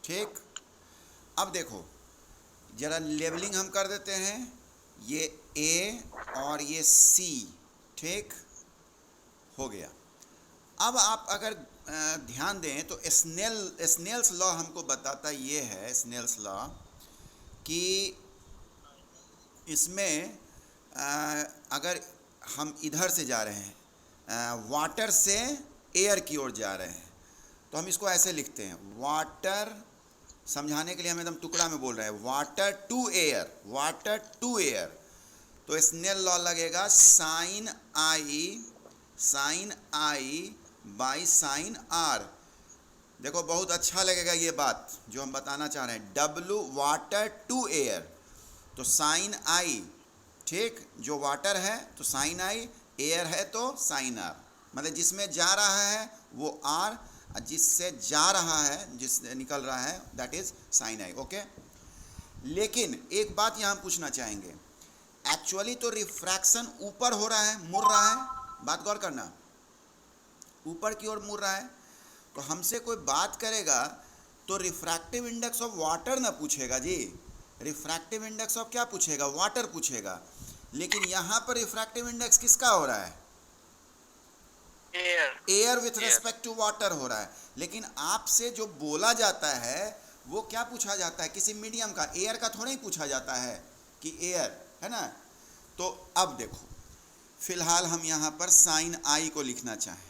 ठीक। अब देखो जरा लेबलिंग हम कर देते हैं, ये ए और ये सी, ठीक हो गया। अब आप अगर ध्यान दें तो स्नेल्स लॉ हमको बताता ये है, स्नेल्स लॉ, कि इसमें अगर हम इधर से जा रहे हैं, वाटर से एयर की ओर जा रहे हैं, तो हम इसको ऐसे लिखते हैं, वाटर, समझाने के लिए हम एकदम टुकड़ा में बोल रहे हैं, water to air, water to air. तो स्नेल लॉ लगेगा sine i by sine r. देखो बहुत अच्छा लगेगा ये बात जो हम बताना चाह रहे हैं, डब्लू वाटर टू एयर, तो साइन आई, ठीक, जो वाटर है तो साइन आई, एयर है तो साइन आर, मतलब जिसमें जा रहा है वो आर, जिससे जा रहा है, जिससे निकल रहा है that is sine I. Okay, लेकिन एक बात यहाँ पूछना चाहेंगे, एक्चुअली तो रिफ्रैक्शन ऊपर हो रहा है, मुड़ रहा है, बात गौर करना, ऊपर की ओर मुड़ रहा है, तो हमसे कोई बात करेगा तो रिफ्रैक्टिव इंडेक्स ऑफ वाटर ना पूछेगा जी, रिफ्रैक्टिव इंडेक्स ऑफ क्या पूछेगा, वाटर पूछेगा। लेकिन यहाँ पर रिफ्रैक्टिव इंडेक्स किसका हो रहा है, air with respect to water हो रहा है। लेकिन आपसे जो बोला जाता है वो क्या पूछा जाता है, किसी मीडियम का, एयर का थोड़ा ही पूछा जाता है कि एयर है ना। तो अब देखो फिलहाल हम यहाँ पर साइन आई को लिखना चाहें,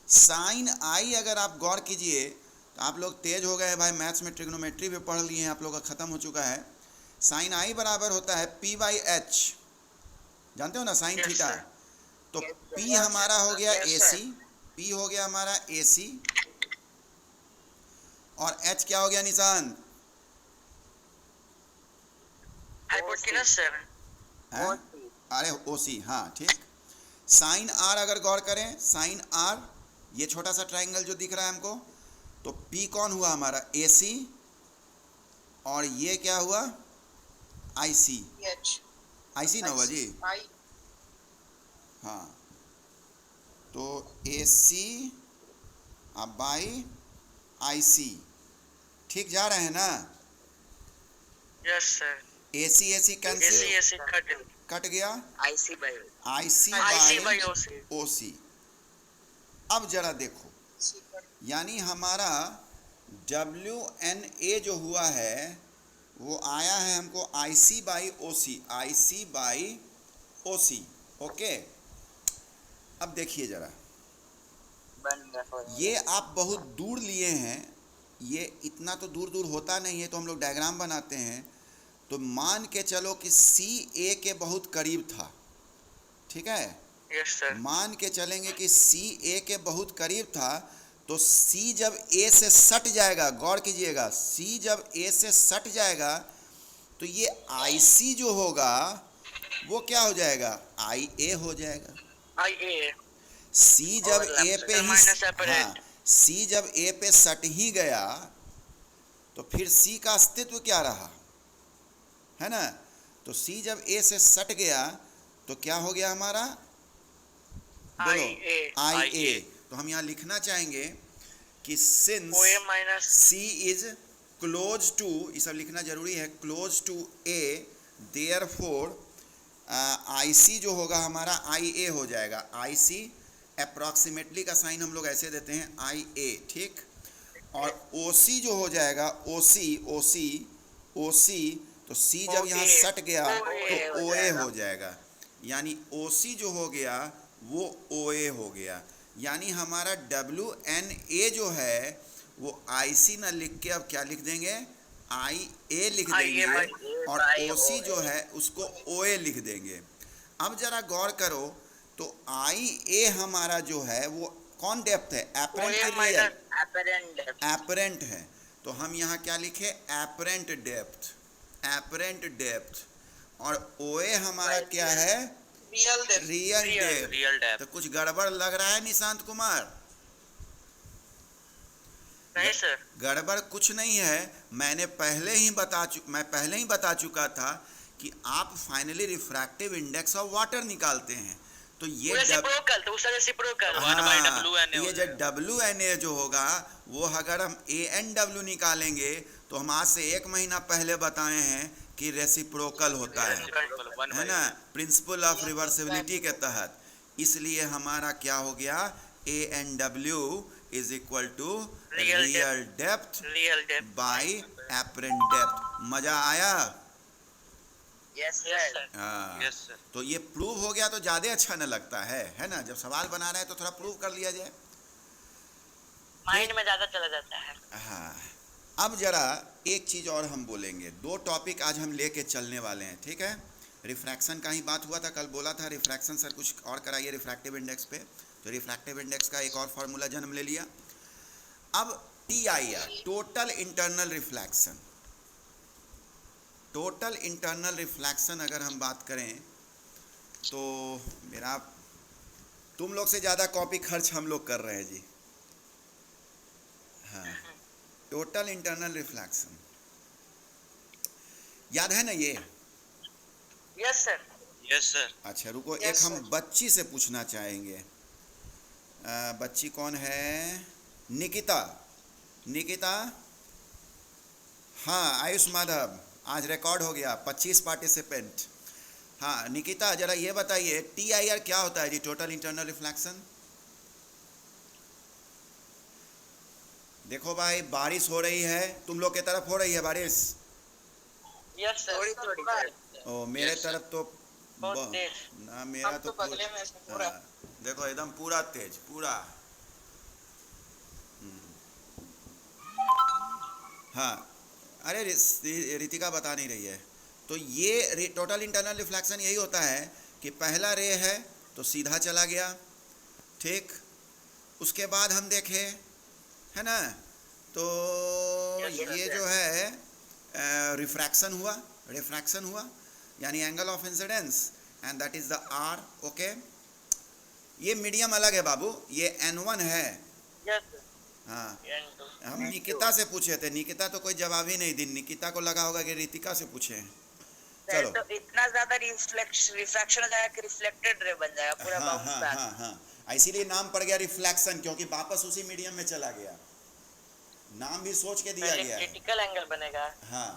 साइन आई अगर आप गौर कीजिए तो आप लोग तेज हो गए हैं भाई, मैथ्स में ट्रिग्नोमेट्री भी पढ़ लिए हैं, आप लोग का ख़त्म हो चुका है। साइन आई बराबर होता है पी बाई एच, जानते हो ना, साइन थीटा। तो पी हमारा हो गया ए सी, पी हो गया हमारा ए सी, और एच क्या हो गया निशांत, हाइपोटेनस सर, अरे ओ सी, हाँ ठीक। साइन आर अगर गौर करें, साइन आर ये छोटा सा ट्राइंगल जो दिख रहा है हमको, तो पी कौन हुआ हमारा, ए सी, और ये क्या हुआ, आई सी, आई सी ना हुआ जी, हाँ, तो ए सी बाई आई सी, ठीक जा रहे हैं ना। यस सर, ए सी कैंसिल, कट गया, आई सी बाई ओ सी। अब जरा देखो, यानी हमारा डब्ल्यू एन ए जो हुआ है वो आया है हमको I C by O C, I C by O C. Okay, अब देखिए जरा, ये आप बहुत दूर लिए हैं, ये इतना तो दूर दूर होता नहीं है, तो हम लोग डायग्राम बनाते हैं, तो मान के चलो कि सी ए के बहुत करीब था, ठीक है, यस सर, मान के चलेंगे कि सी ए के बहुत करीब था, तो सी जब ए से सट जाएगा, गौर कीजिएगा, सी जब ए से सट जाएगा तो ये आई सी जो होगा वो क्या हो जाएगा, आई ए हो जाएगा। आई ए, सी जब ए पे ही, हाँ, सी जब ए पे सट ही गया तो फिर सी का अस्तित्व क्या रहा, है ना। तो सी जब ए से सट गया तो क्या हो गया हमारा, बोलो, आई ए। तो हम यहाँ लिखना चाहेंगे कि since C is close to, ये सब लिखना जरूरी है, close to A, therefore I C जो होगा हमारा आई ए हो जाएगा, आई सी अप्रॉक्सीमेटली का साइन हम लोग ऐसे देते हैं, आई ए, ठीक। और ओ सी जो हो जाएगा, ओ सी, तो सी जब यहाँ सट गया तो ओ ए हो जाएगा, यानी ओ सी जो हो गया वो ओ ए हो गया। यानी हमारा डब्ल्यू एन ए जो है वो आई सी ना लिख के अब क्या लिख देंगे, आई ए लिख देंगे, और ओ सी जो है उसको ओ ए लिख देंगे। अब जरा गौर करो, तो आई ए हमारा जो है वो कौन डेप्थ है, एपरेंट है, रियल, एपरेंट है, तो हम यहाँ क्या लिखे, एपरेंट डेप्थ, एपरेंट डेप्थ, और ओ ए हमारा क्या है, रियल डेप्थ। तो कुछ गड़बड़ लग रहा है निशांत कुमार? नहीं सर, गड़बड़ कुछ नहीं है, मैं पहले ही बता चुका था कि आप finally refractive index of water निकालते हैं, तो तो ये रेसिप्रोकल, तो उसका रेसिप्रोकल ये जो WNA जो होगा वो अगर हम ANW निकालेंगे तो हम आज से 1 महीना पहले बताए हैं कि रेसिप्रोकल होता है ना, प्रिंसिपल ऑफ रिवर्सिबिलिटी के तहत। इसलिए हमारा क्या हो गया, ANW is equal to real depth by apparent depth. मजा आया? Yes sir. तो ये प्रूव हो गया तो ज़्यादा अच्छा न लगता है ना? जब सवाल बना रहे हैं तो थोड़ा प्रूव कर लिया जाए, माइंड में ज़्यादा चला जाता है। हाँ। अब जरा एक चीज़ और हम बोलेंगे, 2 टॉपिक आज हम लेके चलने वाले हैं, ठीक है? रिफ्रैक्शन का ही बात हुआ था कल, बोला था रिफ्रैक्शन सर कुछ और कराइए रिफ्रैक्टिव इंडेक्स पे, तो रिफ्रैक्टिव इंडेक्स का एक और फार्मूला जन्म ले लिया। अब TIR, total internal reflection, total internal reflection अगर हम बात करें तो मेरा तुम लोग से ज़्यादा कॉपी खर्च हम लोग कर रहे हैं जी। हाँ, टोटल इंटरनल रिफ्लेक्शन याद है ना ये? Yes sir. अच्छा रुको, एक हम बच्ची से पूछना चाहेंगे। बच्ची कौन है? निकिता। हाँ, आयुष माधव, आज रिकॉर्ड हो गया 25 पार्टिसिपेंट। हाँ निकिता, जरा ये बताइए TIR क्या होता है जी, टोटल इंटरनल रिफ्लेक्शन? देखो भाई, बारिश हो रही है, तुम लोग के तरफ हो रही है बारिश? यस सर, थोड़ी। ओ, मेरे तरफ तो बहुत तेज। ना, मेरा तो बगले में से पूरा। देखो एकदम पूरा तेज, पूरा। हाँ, अरे रितिका बता नहीं रही है। तो ये टोटल इंटरनल रिफ्लेक्शन यही होता है कि पहला रे है तो सीधा चला गया, ठीक? उसके बाद हम देखें, है ना, तो ये जो है रिफ्रैक्शन हुआ यानी angle of incidence, and that is the R, okay? ये मीडियम अलग है बाबू, ये N1 है। हाँ, हम निकिता से पूछे थे, निकिता तो कोई जवाब ही नहीं दी, निकिता को लगा होगा कि रितिका से पूछे। चलो, तो इतना ज्यादा रिफ्रैक्शन हो जाएगा कि रिफ्लेक्टेड रे बन जाएगा पूरा। हाँ, इसीलिए नाम पड़ गया रिफ्लेक्शन, क्योंकि वापस उसी मीडियम में चला गया। नाम भी सोच के दिया गया है। क्रिटिकल एंगल बनेगा। हाँ,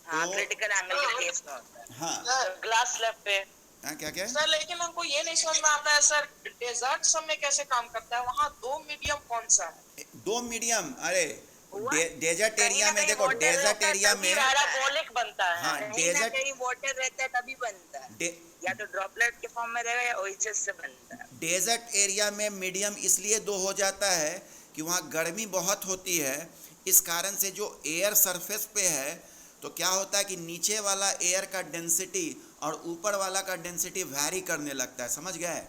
हाँ, क्रिटिकल एंगल के केस में। हाँ, ग्लास स्लैब पे। हाँ, क्या सर, लेकिन हमको ये नहीं समझ में आता है सर, डेजर्ट सब में कैसे काम करता है? वहाँ 2 मीडियम कौन सा है? 2 मीडियम, अरे डेजर्ट एरिया में देखो, डेजर्ट एरिया में पैराबोलिक बनता है। हाँ, डेजर्ट कहीं वाटर रहता है तभी बनता है, या तो ड्रॉपलेट के फॉर्म में रहेगा या ओएसिस से बनता है। डेजर्ट एरिया में मीडियम इसलिए 2 हो जाता है कि वहाँ गर्मी बहुत होती है, इस कारण से जो एयर सरफेस पे है तो क्या होता है कि नीचे वाला एयर का डेंसिटी और ऊपर वाला का डेंसिटी वैरी करने लगता है, समझ गए?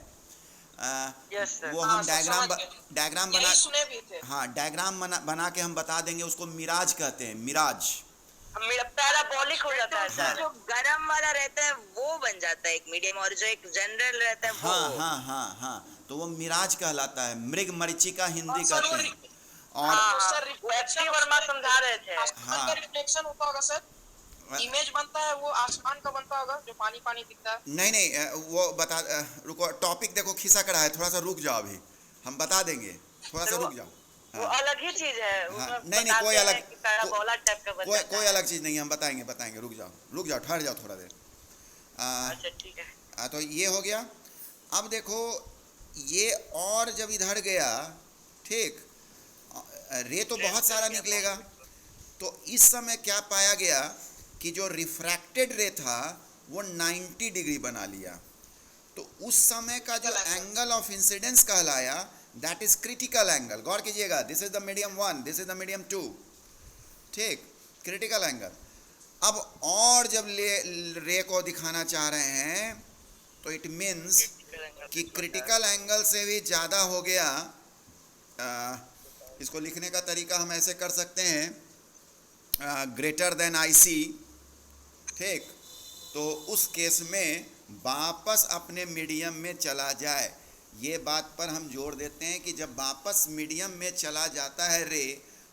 वो हम डायग्राम बना सुने भी थे। हाँ, डायग्राम बना के हम बता देंगे, उसको मिराज कहते हैं, मिराज। पैराबोलिक हो जाता है हाँ। जो गरम वाला रहता है वो बन जाता है एक मीडियम, और जो एक जनरल रहता है वो हाँ, तो वो मिराज कहलाता है, मृग मरीचिका हिंदी सर, कहते हैं। और सर, रिफ्लेक्शन वर्मा समझा रहे थे। आसमान का रिफ्लेक्शन होता होगा सर, इमेज बनता है वो आसमान का बनता होगा जो पानी दिखता है। नहीं, वो बता, रुको, टॉपिक देखो खिसक रहा है, थोड़ा सा रुक जाओ, अभी हम बता देंगे, थोड़ा सा रुक जाओ। वो अलग ही चीज है। हाँ, नहीं, कोई अलग, कोई है। अलग चीज़ नहीं है, हम बताएंगे, रुक जाओ, ठहर जाओ थोड़ा देर। अच्छा ठीक है। तो ये हो गया। अब देखो, ये और जब इधर गया, ठीक, रे तो बहुत सारा निकलेगा, तो इस समय क्या पाया गया कि जो रिफ्रैक्टेड रे था वो 90 डिग्री बना लिया, तो उस समय का जो एंगल ऑफ इंसिडेंस कहलाया, दैट इज क्रिटिकल एंगल। गौर कीजिएगा, this is the medium 1, this is the medium 2, ठीक, क्रिटिकल एंगल। अब और जब रे को दिखाना चाह रहे हैं तो इट मीन्स कि क्रिटिकल एंगल से भी ज़्यादा हो गया। इसको लिखने का तरीका हम ऐसे कर सकते हैं, ग्रेटर देन IC, ठीक, तो उस केस में वापस अपने मीडियम में चला जाए। ये बात पर हम जोर देते हैं कि जब वापस मीडियम में चला जाता है रे,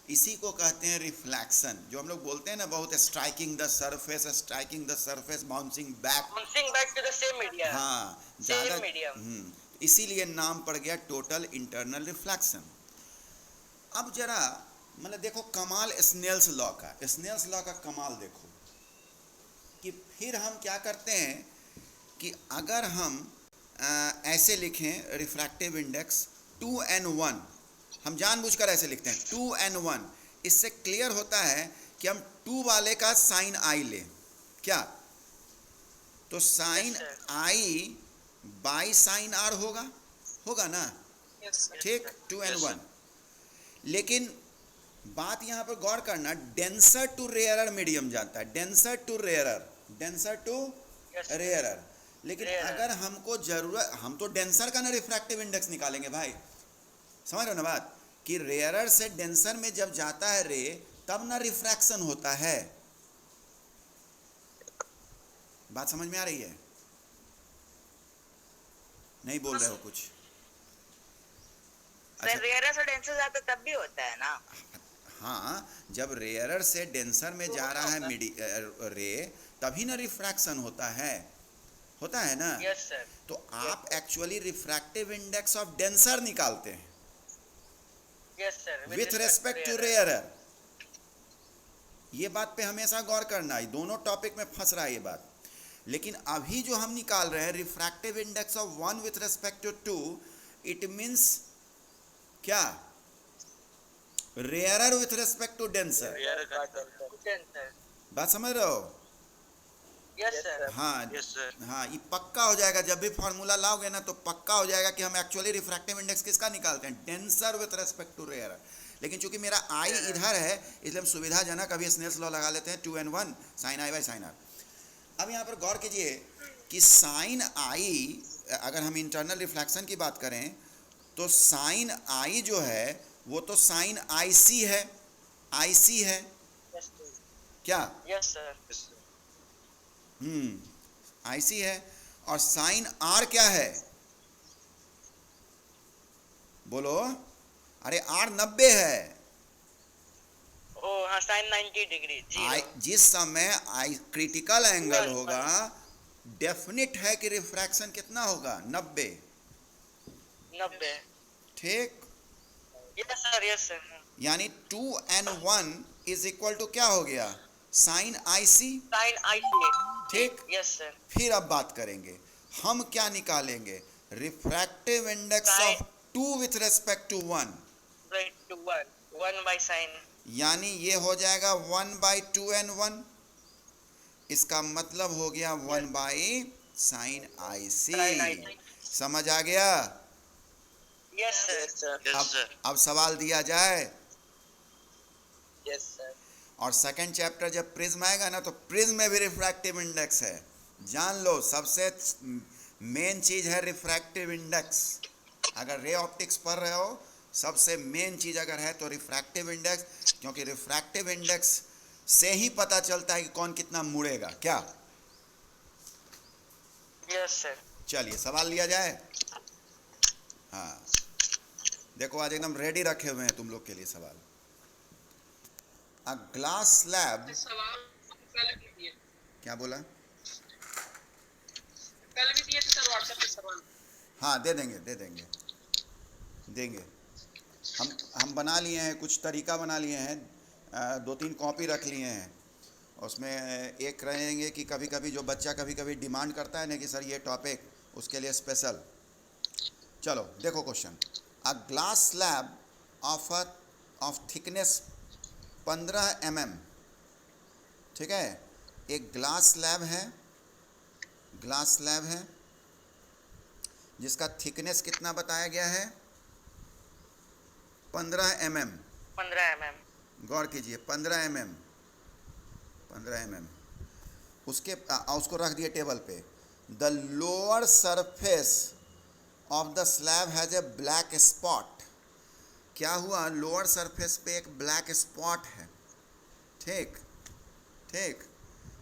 इसी को कहते हैं रिफ्लेक्शन। जो हम लोग बोलते हैं ना बहुत, striking the surface bouncing back to the same medium. हाँ, सेम ज़्यादा मीडियम। इसीलिए नाम पड़ गया टोटल इंटरनल रिफ्लेक्शन। अब जरा मतलब देखो कमाल स्नेल्स लॉ का, स्नेल्स लॉ का कमाल देखो कि फिर हम क्या करते हैं कि अगर हम ऐसे लिखें रिफ्रैक्टिव इंडेक्स 2n1, हम जानबूझकर ऐसे लिखते हैं 2n1, इससे क्लियर होता है कि हम 2 वाले का साइन आई लें क्या, तो sine i by sine r होगा ना, ठीक, 2n1। लेकिन बात यहाँ पर गौर करना, डेंसर टू रेयरर मीडियम जाता है, डेंसर टू रेयरर। लेकिन अगर हमको जरूरत, हम तो डेंसर का ना रिफ्रैक्टिव इंडेक्स निकालेंगे भाई, समझ रहे हो ना बात, कि रेयरर से डेंसर में जब जाता है रे तब ना रिफ्रैक्शन होता है। बात समझ में आ रही है? नहीं बोल रहे हो कुछ? अच्छा, रेयरर से डेंसर जाता तब भी होता है ना? हाँ, जब रेयरर से डेंसर में जा रहा है रे तभी ना रिफ्रैक्शन होता है ना। Yes sir. तो आप actually refractive index of denser निकालते हैं yes sir, with respect to rarer. ये बात पे हमेशा गौर करना है, दोनों टॉपिक में फंस रहा है ये बात। लेकिन अभी जो हम निकाल रहे हैं refractive index of 1 with respect to 2, it means क्या, rarer with respect to denser. बात समझ रहे हो? Yes sir. हाँ हाँ, ये पक्का हो जाएगा जब भी फार्मूला लाओगे ना, तो पक्का हो जाएगा कि हम एक्चुअली रिफ्रैक्टिव इंडेक्स किसका निकालते हैं, denser with respect to rarer. लेकिन चूंकि मेरा आई इधर है इसलिए हम सुविधाजनक अभी स्नेल्स लॉ लगा लेते हैं, 2n1 sine i by sine r. अब यहाँ पर गौर कीजिए कि साइन आई, अगर हम इंटरनल रिफ्लेक्शन की बात करें तो साइन आई जो है वो तो साइन आईसी है, क्या? Yes sir. आईसी है। और साइन आर क्या है, बोलो? अरे आर 90 है। हाँ, साइन 90 डिग्री। जिस समय आई क्रिटिकल एंगल होगा, डेफिनेट है कि रिफ्रैक्शन कितना होगा, 90। ठीक, यस सर, यस सर। यानी 2n1 इज इक्वल टू क्या हो गया, साइन आईसी। ठीक, यस सर। फिर अब बात करेंगे हम क्या निकालेंगे, refractive index of 2 with respect to 1, 1 by sine, यानी ये हो जाएगा 1 बाई 2n1। इसका मतलब हो गया 1 बाई साइन आईसी। समझ आ गया? Yes sir. अब सवाल दिया जाए। Yes sir. और सेकंड चैप्टर जब प्रिज्म आएगा ना, तो प्रिज्म में भी रिफ्रैक्टिव इंडेक्स है, जान लो। सबसे मेन चीज है रिफ्रैक्टिव इंडेक्स। अगर रे ऑप्टिक्स पढ़ रहे हो, सबसे मेन चीज अगर है तो रिफ्रैक्टिव इंडेक्स, क्योंकि रिफ्रैक्टिव इंडेक्स से ही पता चलता है कि कौन कितना मुड़ेगा, क्या? Yes sir. चलिए सवाल लिया जाए। हाँ, देखो आज एकदम रेडी रखे हुए हैं तुम लोग के लिए सवाल। अ ग्लास स्लैब, क्या बोला? कल भी दिए थे सर व्हाट्सएप पे सवाल। हाँ, दे देंगे। हम बना लिए हैं, कुछ तरीका बना लिए हैं, 2-3 कॉपी रख लिए हैं। उसमें एक रहेंगे कि कभी कभी जो बच्चा कभी कभी डिमांड करता है ना कि सर ये टॉपिक, उसके लिए स्पेशल। चलो देखो question. A glass slab of thickness 15 mm, ठीक है, एक ग्लास स्लैब है जिसका थिकनेस कितना बताया गया है, 15 mm। गौर कीजिए, 15 mm। उसको रख दिए टेबल पे। The lower surface of the slab has a black spot. क्या हुआ, लोअर सरफेस पे एक ब्लैक स्पॉट है। ठीक,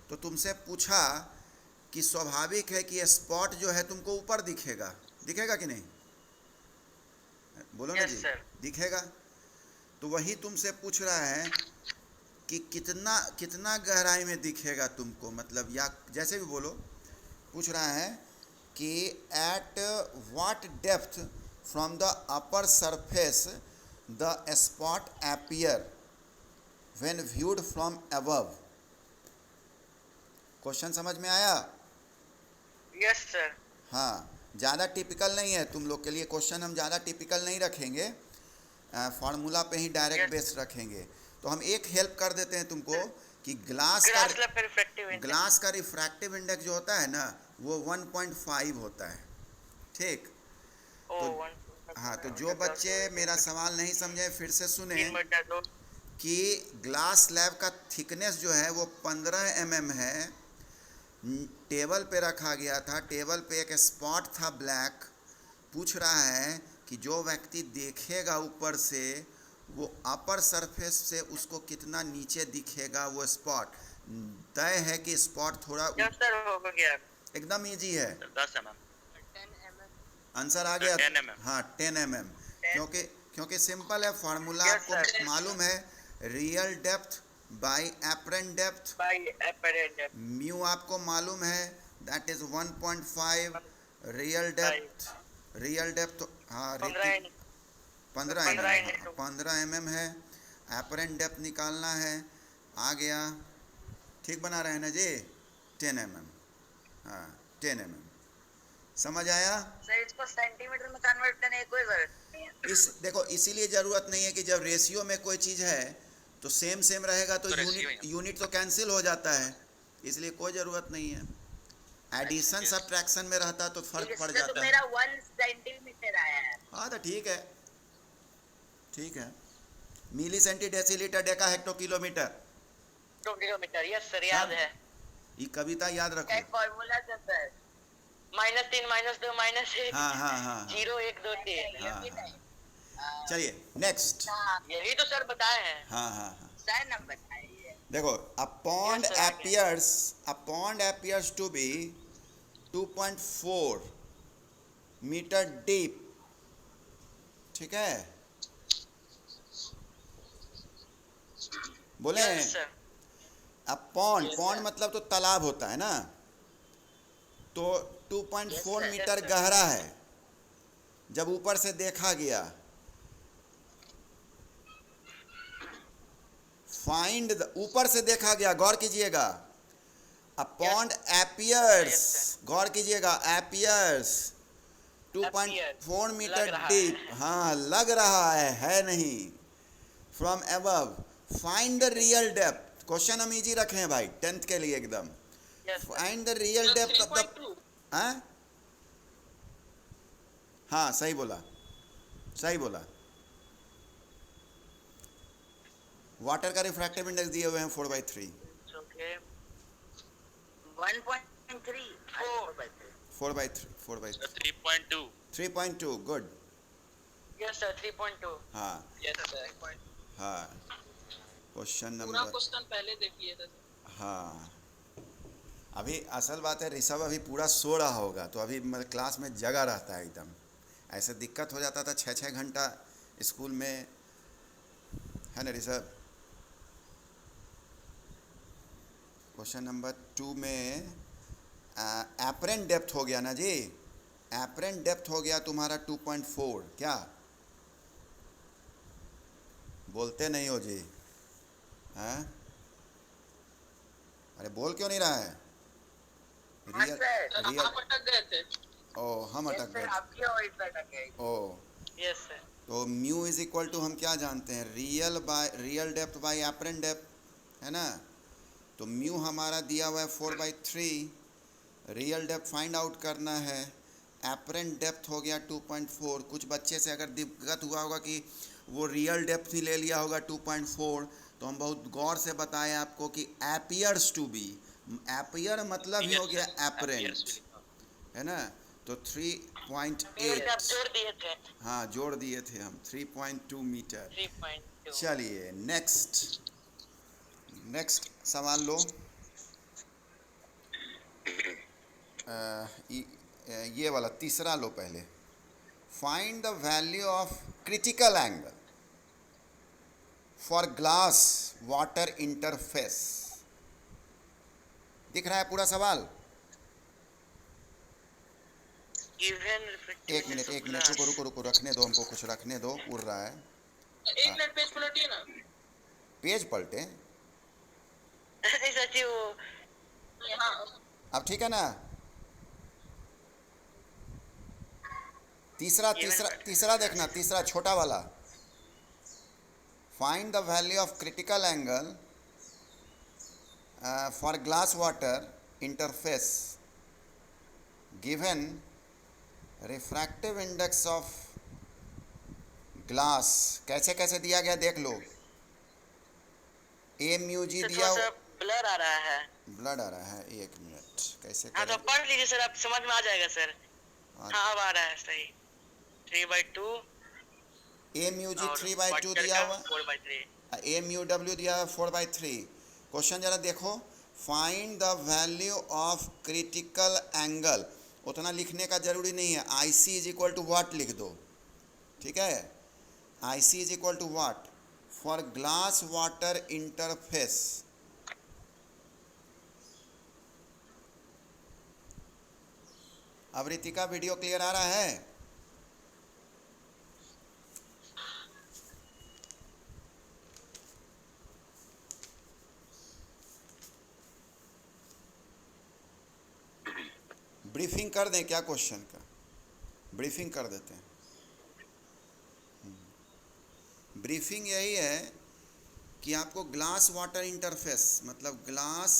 तो तुमसे पूछा कि स्वाभाविक है कि ये स्पॉट जो है तुमको ऊपर दिखेगा कि नहीं, बोलो ना जी, दिखेगा। तो वही तुमसे पूछ रहा है कि कितना कितना गहराई में दिखेगा तुमको, मतलब या जैसे भी बोलो, पूछ रहा है कि at what depth from the upper surface the spot appear when viewed from above. Question समझ में आया? Yes sir. हाँ, ज़्यादा टिपिकल नहीं है तुम लोग के लिए क्वेश्चन, हम ज़्यादा टिपिकल नहीं रखेंगे, फार्मूला पे ही डायरेक्ट बेस्ड रखेंगे। तो हम एक हेल्प कर देते हैं तुमको कि ग्लास का रिफ्रैक्टिव इंडेक्स जो होता है ना वो 1.5 होता है, ठीक? तो हाँ, तो जो बच्चे मेरा सवाल नहीं समझे फिर से सुने कि ग्लास स्लैब का थिकनेस जो है वो 15 mm है। टेबल पे रखा गया था, टेबल पे एक स्पॉट था ब्लैक। पूछ रहा है कि जो व्यक्ति देखेगा ऊपर से वो अपर सरफेस से उसको कितना नीचे दिखेगा वो स्पॉट। तय है कि स्पॉट थोड़ा हो गया, एकदम इजी है। 10 mm, आंसर आ गया। 10 mm। हाँ 10 mm, क्योंकि सिंपल है फार्मूला, आपको मालूम है real depth by apparent depth, mu आपको मालूम है दैट इज 1.5, रियल डेप्थ हाँ 15 mm है, अपरेंट डेप्थ निकालना है। आ गया, ठीक बना रहे हैं ना जी? 10 mm, हाँ 10 mm। समझ आया? सर इसको सेंटीमीटर में कन्वर्ट करने की कोई जरूरत नहीं है। देखो इसीलिए ज़रूरत नहीं है कि जब रेशियो में कोई चीज़ है तो सेम रहेगा तो यूनिट तो कैंसिल हो जाता है, इसलिए कोई ज़रूरत नहीं है। एडिशन सब्ट्रैक्शन में रहता तो फर्क पड़ जाता तो मेरा 1 सेंटीमीटर आया है। हाँ तो ठीक है। Milli centi decilitre deca hecto kilometre, yes sir, याद है। ये कविता याद रखो। एक फार्मूला था सर, -3 -2 -1, हाँ 0 1 2 3। चलिए नेक्स्ट। यही तो सर बताए हैं। हाँ सर नाम बताइए। देखो a pond appears to be 2.4 metre deep, ठीक है? बोले अब पॉन्ड मतलब तो तालाब होता है ना, तो 2.4 मीटर गहरा है जब ऊपर से देखा गया। फाइंड ऊपर से देखा गया, गौर कीजिएगा। अ पॉन्ड एपियर्स, गौर कीजिएगा, एपियर्स 2.4 मीटर डीप, हाँ लग रहा है नहीं, from above. Find the real depth, question हम इजी रखे हैं भाई 10th के लिए एकदम। Find the real depth of the, हाँ सही बोला। वाटर का रिफ्रैक्टिव इंडेक्स दिए हुए हैं 4/3। 3.2 गुड। Yes sir 3.2। हाँ क्वेश्चन नंबर, क्वेश्चन पहले देखिए था। हाँ अभी असल बात है ऋषभ अभी पूरा सो रहा होगा, तो अभी मतलब क्लास में जगा रहता है एकदम। ऐसे दिक्कत हो जाता था 6 घंटा स्कूल में, है ना ऋषभ? क्वेश्चन नंबर 2 में एपरेंट डेप्थ हो गया ना जी, एपरेंट डेप्थ हो गया तुम्हारा 2.4। क्या बोलते नहीं हो जी? हैं? अरे बोल क्यों नहीं रहा है? रियल अटक गए थे। ओ हम अटक गए। Oh yes sir. तो म्यू इज इक्वल टू हम क्या जानते हैं, real depth by apparent depth, है ना? तो म्यू हमारा दिया हुआ है 4/3, रियल डेप्थ फाइंड आउट करना है। एपरेंट डेप्थ हो गया 2.4। कुछ बच्चे से अगर दिक्कत हुआ होगा कि वो रियल डेप्थ ही ले लिया होगा 2.4, तो हम बहुत गौर से बताएं आपको कि एपियर्स टू बी, एपियर मतलब ही हो गया एपरेंट, है ना? तो 3.8 जोड़ दिए थे। हाँ जोड़ दिए थे हम, 3.2 मीटर। 3.2। चलिए नेक्स्ट सवाल लो। ये वाला तीसरा लो पहले। Find the value of critical angle. For glass water interface. दिख रहा है पूरा सवाल? एक मिनट रुको, रखने दो हमको, कुछ रखने दो, उड़ रहा है। एक मिनट पेज पलटिए ना। पेज पलटे? सच्ची वो हाँ अब ठीक है ना? तीसरा देखना, तीसरा छोटा वाला। Find the value of critical angle for glass water interface given refractive index of glass. कैसे कैसे दिया गया देख लो। ए म्यू जी दिया, ब्लर आ रहा है। ब्लड आ रहा है, एक मिनट, कैसे हाँ तो पढ़ लीजिए सर, आप समझ में आ जाएगा सर। हाँ अब आ रहा है सही। 3/2 ए म्यू जी 3/2 दिया हुआ, 4/3। ए म्यू डब्ल्यू दिया हुआ 4/3। क्वेश्चन जरा देखो, find the value of critical angle. उतना लिखने का जरूरी नहीं है, I C is equal to what लिख दो, ठीक है? I C is equal to what for glass water interface. अब रितिका वीडियो क्लियर आ रहा है? ब्रीफिंग कर दें क्या क्वेश्चन का? ब्रीफिंग कर देते हैं। ब्रीफिंग यही है कि आपको ग्लास वाटर इंटरफेस, मतलब ग्लास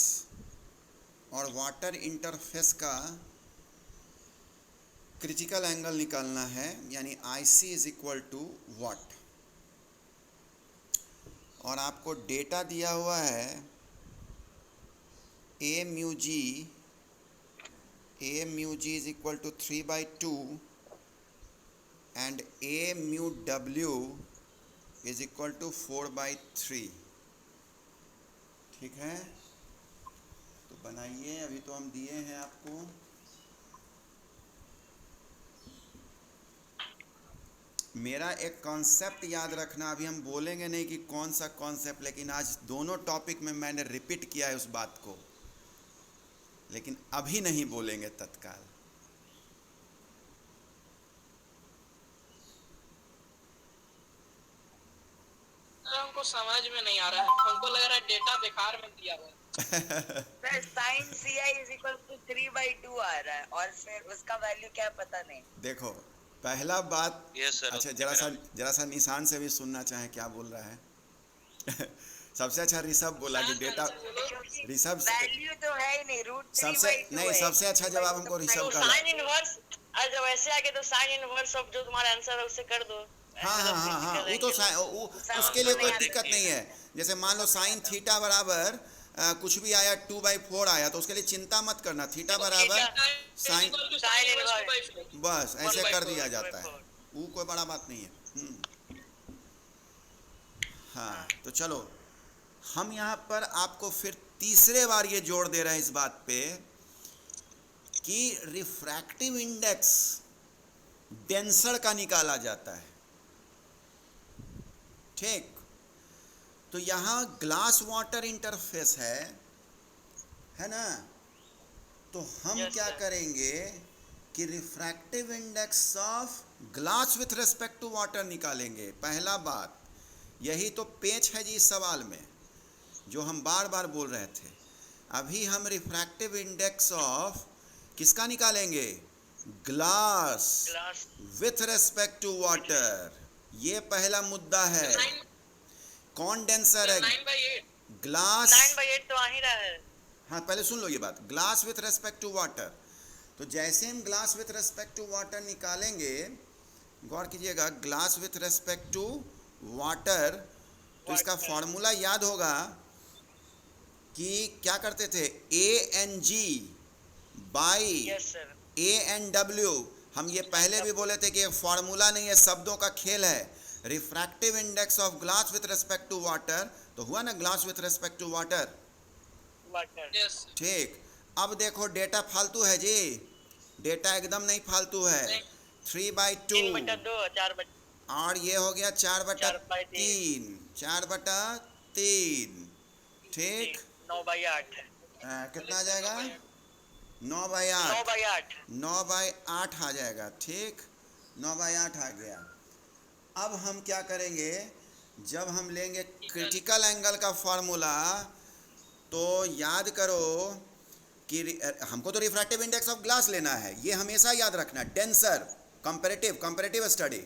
और वाटर इंटरफेस का क्रिटिकल एंगल निकालना है, यानी I C is equal to what. और आपको डेटा दिया हुआ है A mu G is equal to 3/2 and A mu W is equal to 4/3। ठीक है, तो बनाइए, अभी तो हम दिए हैं आपको। मेरा एक कॉन्सेप्ट याद रखना, अभी हम बोलेंगे नहीं कि कौन सा कॉन्सेप्ट, लेकिन आज दोनों टॉपिक में मैंने रिपीट किया है उस बात को, लेकिन अभी नहीं बोलेंगे तत्काल। हमको समझ में नहीं आ रहा है, हमको लग रहा है डेटा बेकार में दिया हुआ है। sin ci is equal to 3/2 आ रहा है और फिर उसका वैल्यू क्या पता नहीं। देखो पहला बात, अच्छा जरा सा निशान से भी सुनना चाहे क्या बोल रहा है। सबसे अच्छा ऋषभ बोला कि डेटा, ऋषभ वैल्यू तो है ही नहीं, √3/2 नहीं, सबसे अच्छा जवाब हमको ऋषभ का साइन इनवर्स। और जब ऐसे आगे तो साइन इनवर्स ऑफ जो तुम्हारा आंसर है उससे कर दो। हाँ, वो तो उसके लिए कोई दिक्कत नहीं है। जैसे मान लो साइन थीटा बराबर कुछ भी आया 2/4 आया, तो उसके लिए चिंता मत करना, थीटा बराबर साइन, बस ऐसे कर दिया जाता है, वो कोई बड़ा बात नहीं है। हाँ तो चलो, हम यहाँ पर आपको फिर तीसरे बार ये जोड़ दे रहे हैं इस बात पे कि रिफ्रैक्टिव इंडेक्स डेंसर का निकाला जाता है। ठीक, तो यहाँ ग्लास वाटर इंटरफेस है ना, तो हम क्या करेंगे कि refractive index of glass with respect to water निकालेंगे। पहला बात, यही तो पेच है जी इस सवाल में, जो हम बार बार बोल रहे थे। अभी हम रिफ्रैक्टिव इंडेक्स ऑफ किसका निकालेंगे? Glass with respect to water. ये पहला मुद्दा है। कौन डेंसर है? 9/8 ग्लास 9/8 तो आ ही रहा है। हाँ पहले सुन लो ये बात, glass with respect to water. तो जैसे हम glass with respect to water निकालेंगे, गौर कीजिएगा, glass with respect to water, तो इसका फॉर्मूला याद होगा कि क्या करते थे, ANG बाई ANW। हम ये पहले भी बोले थे कि ये फॉर्मूला नहीं है, शब्दों का खेल है। Refractive index of glass with respect to water, तो हुआ ना glass with respect to water. ठीक, अब देखो डेटा फालतू है जी, डेटा एकदम नहीं फालतू है। 3/2 3/2 4/3 और ये हो गया 4/3, 4/3, ठीक। 9/8 कितना आ जाएगा? 9/8, 9/8 9/8 आ जाएगा, ठीक। 9/8 आ गया। अब हम क्या करेंगे, जब हम लेंगे क्रिटिकल एंगल का फॉर्मूला, तो याद करो कि हमको तो रिफ्रैक्टिव इंडेक्स ऑफ ग्लास लेना है, ये हमेशा याद रखना। डेंसर, कंपैरेटिव स्टडी,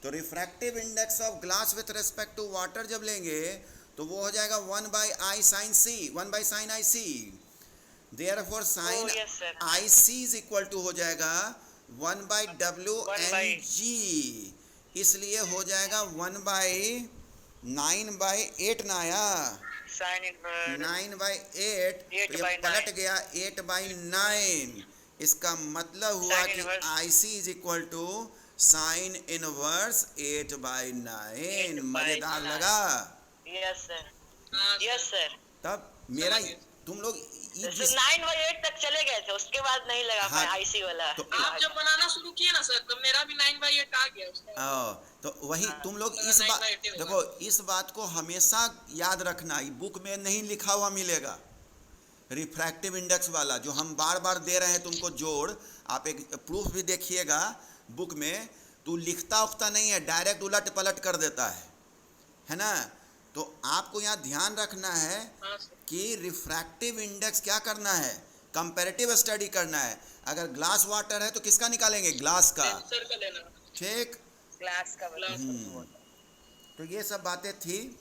तो refractive index of glass with respect to water जब लेंगे तो वो हो जाएगा 1/I sin C, 1/sin IC। Therefore sine IC is equal to हो जाएगा 1/WNG, इसलिए हो जाएगा 1/9/8 ना आया, sin inverse 9/8, तो ये 8/9 पलट गया 8/9। इसका मतलब हुआ Sin कि inverse IC is equal to sine inverse 8/9। मजेदार लगा? यस सर तब मेरा तुम लोग जैसे 9/8 तक चले गए थे, उसके बाद नहीं लगा हाँ, पाए IC वाला। तो आप जब बनाना शुरू किए ना सर, तो मेरा भी 9/8 आ गया उसके बाद। तो वही हाँ, तुम लोग मेरा इस बात 9/8 होगा। देखो, इस बात को हमेशा याद रखना, ये बुक में नहीं लिखा हुआ मिलेगा। रिफ्रैक्टिव इंडेक्स वाला जो हम बार बार दे रहे हैं तुमको जोड़, आप एक प्रूफ भी देखिएगा बुक में, तो लिखता उखता नहीं है, डायरेक्ट उलट पलट कर देता है ना। तो आपको यहाँ ध्यान रखना है हाँ सर। कि रिफ्रैक्टिव इंडेक्स क्या करना है, कंपैरेटिव स्टडी करना है। अगर ग्लास वाटर है तो किसका निकालेंगे? ग्लास का, डेंसर का लेना। ठीक। क्लास का तो ये सब बातें थी,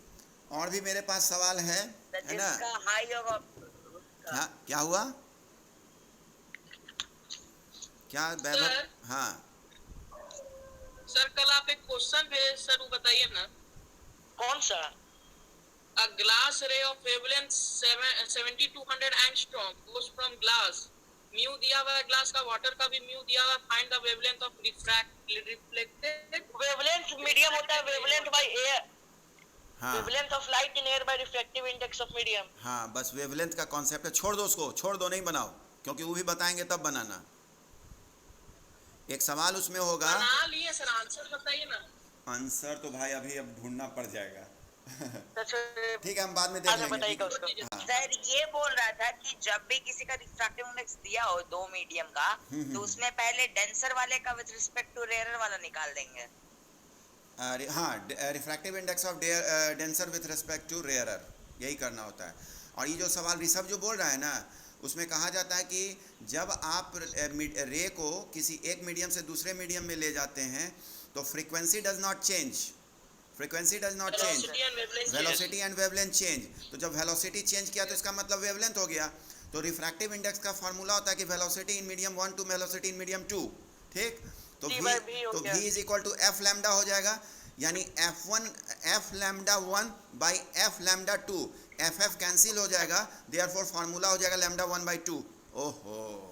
और भी मेरे पास सवाल है ना। जिसका हाई होगा क्या हुआ? क्या वैभव? सर। हाँ सर कल आप एक क्वेश्चन भेजे सर, वो बताइए ना। कौन सा? A glass ray of wavelength 7200 angstrom goes from glass. Mu दिया हुआ है ग्लास का, वाटर का भी म्यू दिया हुआ है। Find the wavelength of reflected. Wavelength medium होता है, वेवलेंथ बाय एयर, हाँ wavelength of light in air by refractive index of medium. हाँ, बस वेवलेंथ का कॉन्सेप्ट है, छोड़ दो उसको, छोड़ दो, नहीं बनाओ, क्योंकि वो भी बताएंगे तब बनाना। एक सवाल उसमें होगा, बना लिए सर, आंसर बताइए ना। आंसर तो भाई अभी अब ढूंढना पड़ जाएगा। सर ठीक है, हम बाद में देख लेंगे। बताइएगा उसको। हाँ। सर ये बोल रहा था कि जब भी किसी का रिफ्रैक्टिव इंडेक्स दिया हो दो मीडियम का, तो उसमें पहले डेंसर वाले का विद रिस्पेक्ट टू रेयरर वाला निकाल देंगे। हाँ, refractive index of denser with respect to rarer, यही करना होता है। और ये जो सवाल ऋषभ जो बोल रहा है ना, उसमें कहा जाता है कि जब आप रे को किसी एक मीडियम से दूसरे मीडियम में ले जाते हैं तो frequency does not change, frequency does not change, velocity and wavelength change. तो जब वेलोसिटी चेंज किया तो इसका मतलब वेवलेंथ हो गया। तो रिफ्रैक्टिव इंडेक्स का फार्मूला होता है कि velocity in medium 1 to velocity in medium 2, ठीक। तो v is equal to f lambda हो जाएगा, यानी f lambda 1 by f lambda 2, f cancel हो जाएगा, देयरफॉर फार्मूला हो जाएगा लैम्डा 1/2। ओहो,